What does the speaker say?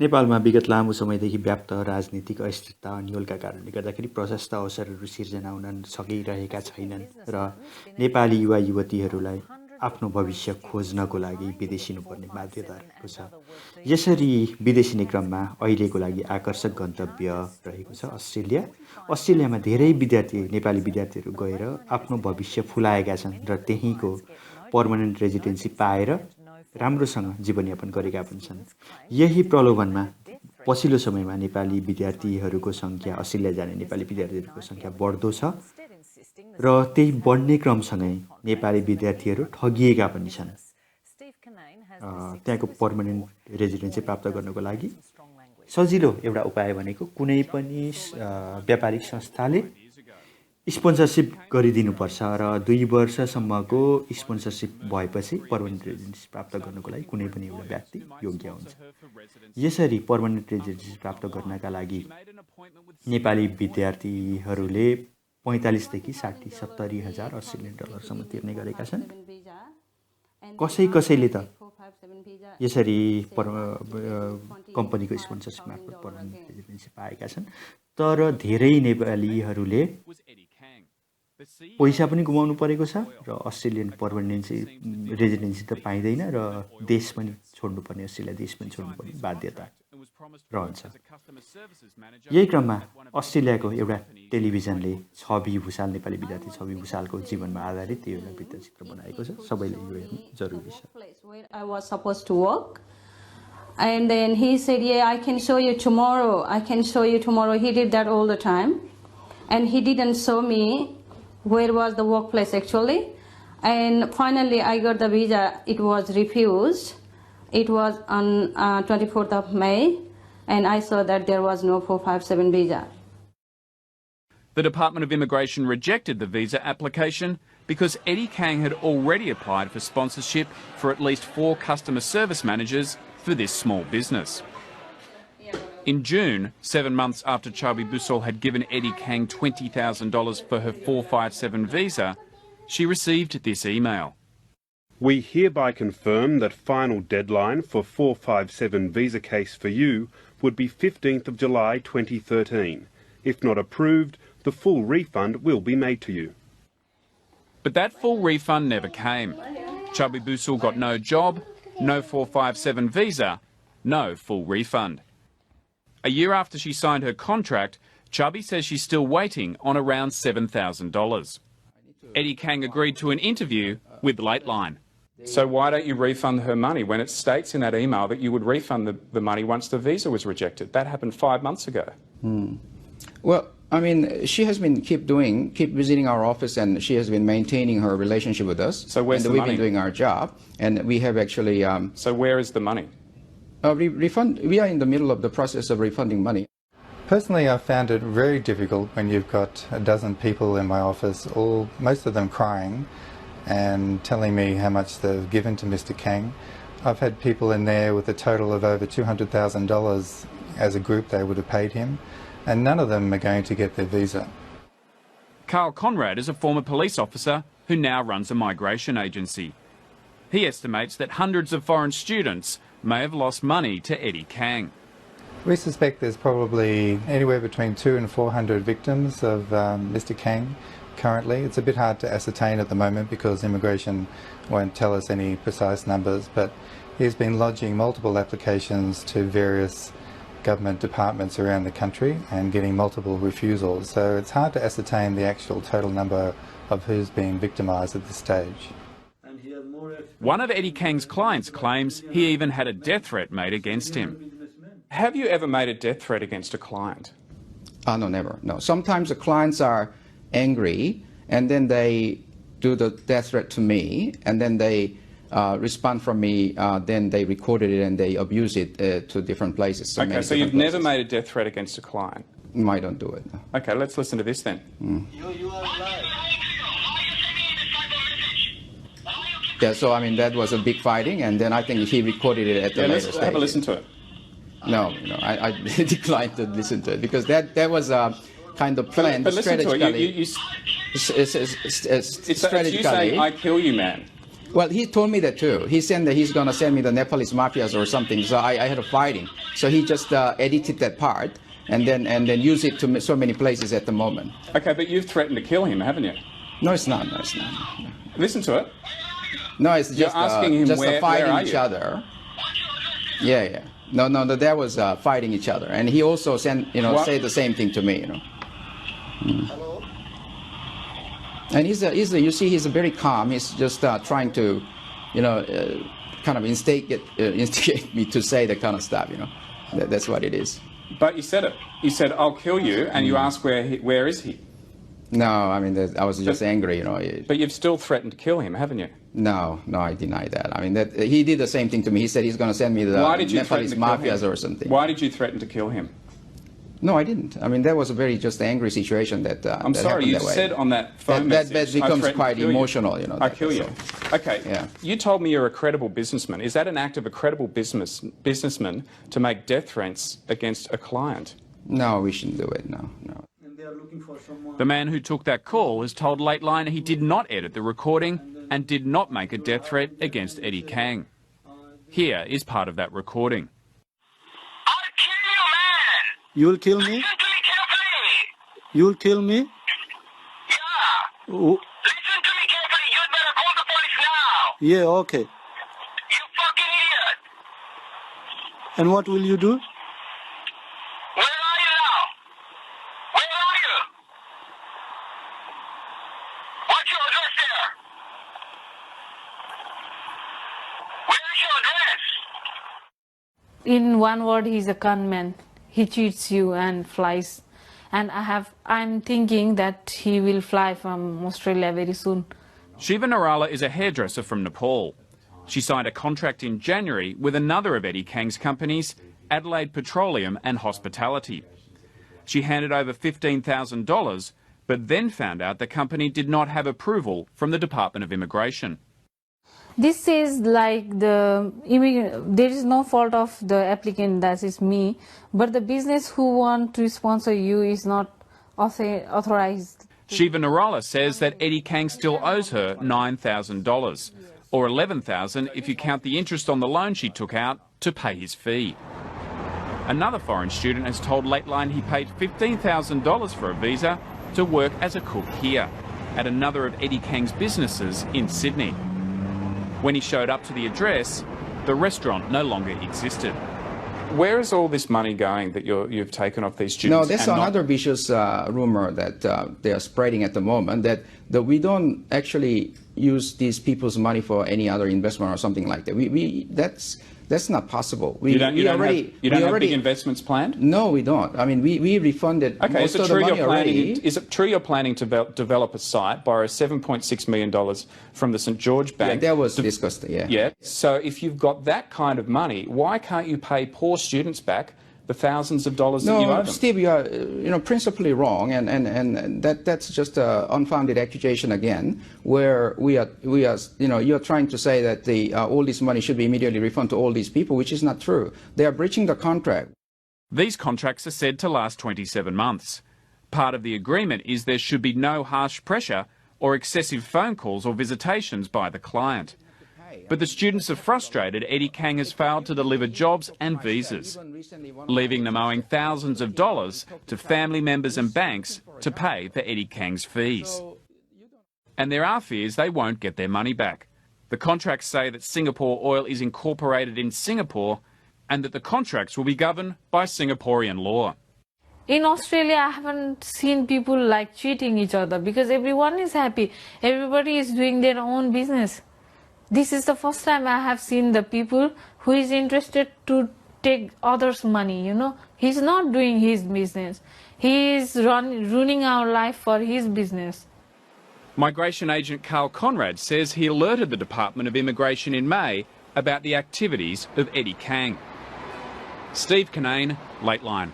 नेपालमा विगत लामो समयदेखि व्याप्त राजनीतिक अस्थिरता अन्यलका कारणले गर्दाखेरि प्रशस्त अवसरहरू सिर्जना हुन सकिरहेका छैनन् र नेपाली युवा युवतीहरूलाई आफ्नो भविष्य खोज्नको लागि विदेशिनुपर्ने बाध्यता रहेको छ। यसरी विदेशिने क्रममा अहिलेको लागि आकर्षक गन्तव्य रहेको छ अस्ट्रेलिया। अस्ट्रेलियामा धेरै नेपाली विद्यार्थीहरू गएर आफ्नो भविष्य फुलाएका छन् र त्यहीँको पर्मनेन्ट रेजिडेन्सी पाएर राम्रोसँग जीवनयापन गरेका पनि छन्। यही प्रलोभनमा पछिल्लो समयमा नेपाली विद्यार्थीहरूको सङ्ख्या अस्ट्रेलिया जाने नेपाली विद्यार्थीहरूको सङ्ख्या बढ्दो छ र त्यही बढ्ने क्रमसँगै नेपाली विद्यार्थीहरू ठगिएका पनि छन्। त्यहाँको पर्मनेन्ट रेजिडेन्सी प्राप्त गर्नको लागि सजिलो एउटा उपाय भनेको कुनै पनि व्यापारिक संस्थाले स्पोन्सरसिप गरिदिनुपर्छ र 2 वर्षसम्मको स्पोन्सरसिप भएपछि पर्मनेन्ट रेजिडेन्सी प्राप्त गर्नको लागि कुनै पनि एउटा व्यक्ति योग्य हुन्छ। यसरी पर्मनेन्ट रेजिडेन्सी प्राप्त गर्नका लागि नेपाली विद्यार्थीहरूले 45 देखि 60-70 हजार अस्ट्रेलियन डलरसम्म तिर्ने गरेका छन्। कसैले त यसरी कम्पनीको स्पोन्सरसिप मार्फत पर्मनेन्ट रेजिडेन्सी पाएका छन्। तर धेरै नेपालीहरूले पैसा पनि गुमाउनु परेको छ र अस्ट्रेलियन पर्मनेन्ट रेजिडेन्सी त पाइँदैन र देश पनि छोड्नुपर्ने अस्ट्रेलिया देश पनि छोड्नुपर्ने बाध्यता रहन्छ। यही क्रममा अस्ट्रेलियाको एउटा टेलिभिजनले छवि भुसाल नेपाली विद्यार्थी छवि भुसालको जीवनमा आधारित यो एउटा वृत्तचित्र बनाएको छ। सबैले यो हेर्नु जरुरी छ। I was supposed to work, and then he said, "Yeah, I can show you tomorrow. I can show you tomorrow." He did that all the time, and he didn't show me where was the workplace actually. And finally, I got the visa. It was refused. It was on 24th of May, and I saw that there was no 457 visa. The Department of Immigration rejected the visa application because Eddie Kang had already applied for sponsorship for at least 4 customer service managers for this small business. In June, 7 months after Chabi Busol had given Eddie Kang $20,000 for her 457 visa, she received this email. We hereby confirm that final deadline for 457 visa case for you would be 15th of July 2013. If not approved, the full refund will be made to you. But that full refund never came. Chabi Busol got no job, no 457 visa, no full refund. A year after she signed her contract, Chabi says she's still waiting on around $7,000. Eddie Kang agreed to an interview with Lateline. So why don't you refund her money when it states in that email that you would refund the money once the visa was rejected? That happened 5 months ago. Well, I mean, she has been keep visiting our office, and she has been maintaining her relationship with us. So where's the money? We've been doing our job, and we have actually. So where is the money? We are in the middle of the process of refunding money. Personally, I found it very difficult when you've got a dozen people in my office, most of them crying and telling me how much they've given to Mr. Kang. I've had people in there with a total of over $200,000 as a group they would have paid him, and none of them are going to get their visa. Carl Conrad is a former police officer who now runs a migration agency. He estimates that hundreds of foreign students may have lost money to Eddie Kang. We suspect there's probably anywhere between 200 and 400 victims of Mr. Kang currently. It's a bit hard to ascertain at the moment because immigration won't tell us any precise numbers, but he's been lodging multiple applications to various government departments around the country and getting multiple refusals. So it's hard to ascertain the actual total number of who's been victimised at this stage. One of Eddie Kang's clients claims he even had a death threat made against him. Have you ever made a death threat against a client? No, never. No. Sometimes the clients are angry, and then they do the death threat to me, and then they respond from me, then they recorded it and they abuse it to different places. Okay, so you've never made a death threat against a client? No, I don't do it. No. Okay, let's listen to this then. You are lying. Yeah, so I mean that was a big fighting, and then I think he recorded it at the later stage. Let's have a listen to it. No, I declined to listen to it because that was a kind of planned but listen strategically. To it. It's you saying, I kill you, man. Well, he told me that too. He said that he's going to send me the Nepalese mafias or something. So I had a fighting. So he just edited that part and then use it to so many places at the moment. Okay, but you've threatened to kill him, haven't you? No, it's not. No, it's not. No. Listen to it. No, it's You're just asking him where fighting are each you? other. Yeah. No, that was fighting each other, and he also said the same thing to me, Hello? And you see, he's very calm. He's just trying to, kind of instigate me to say that kind of stuff, That's what it is. But you said it. You said, "I'll kill you," and you asked where is he? No, I mean, I was just angry, But you've still threatened to kill him, haven't you? No, I deny that. I mean, that he did the same thing to me. He said he's going to send me the Nepalese mafias or something. Why did you threaten to kill him? No, I didn't. I mean, that was a very just angry situation that I'm sorry, you said on that phone message, that becomes quite emotional, I kill you. Okay, yeah. You told me you're a credible businessman. Is that an act of a credible businessman to make death threats against a client? No, we shouldn't do it, no. The man who took that call has told Lateline he did not edit the recording and did not make a death threat against Eddie Kang. Here is part of that recording. I'll kill you, man! You'll kill me? Listen to me carefully! You'll kill me? Yeah! Oh, Listen to me carefully! You'd better call the police now! yeah, okay. You fucking idiot! And what will you do? Where are you now? Where are you? What's your address there? Where is your address? In one word, he's a gunman. He cheats you and flies. And I'm thinking that he will fly from Australia very soon. Shiva Narala is a hairdresser from Nepal. She signed a contract in January with another of Eddie Kang's companies, Adelaide Petroleum and Hospitality. She handed over $15,000, but then found out the company did not have approval from the Department of Immigration. This is like there is no fault of the applicant, that is me, but the business who want to sponsor you is not authorized. Shiva Narala says that Eddie Kang still owes her $9,000, or $11,000 if you count the interest on the loan she took out to pay his fee. Another foreign student has told Lateline he paid $15,000 for a visa to work as a cook here, at another of Eddie Kang's businesses in Sydney. When he showed up to the address, the restaurant no longer existed. Where is all this money going that you've taken off these students? No, that's another vicious rumor that they are spreading at the moment, that we don't actually use these people's money for any other investment or something like that. That's not possible. You don't have big investments planned? No, we don't. I mean, we refunded most of the money already. Is it true you're planning to develop a site, borrow $7.6 million from the St George Bank? Yeah, that was discussed, yeah. Yeah. So if you've got that kind of money, why can't you pay poor students back the thousands of dollars that you owe them? No, Steve, you are principally wrong, and that's just an unfounded accusation again, where we are you're trying to say that all this money should be immediately refunded to all these people, which is not true. They are breaching the contract. These contracts are said to last 27 months. Part of the agreement is there should be no harsh pressure or excessive phone calls or visitations by the client. But the students are frustrated Eddie Kang has failed to deliver jobs and visas, leaving them owing thousands of dollars to family members and banks to pay for Eddie Kang's fees. And there are fears they won't get their money back. The contracts say that Singapore Oil is incorporated in Singapore and that the contracts will be governed by Singaporean law. In Australia, I haven't seen people like cheating each other because everyone is happy. Everybody is doing their own business. This is the first time I have seen the people who is interested to take others' money, He's not doing his business. He is ruining our life for his business. Migration agent Carl Conrad says he alerted the Department of Immigration in May about the activities of Eddie Kang. Steve Kinane, Lateline.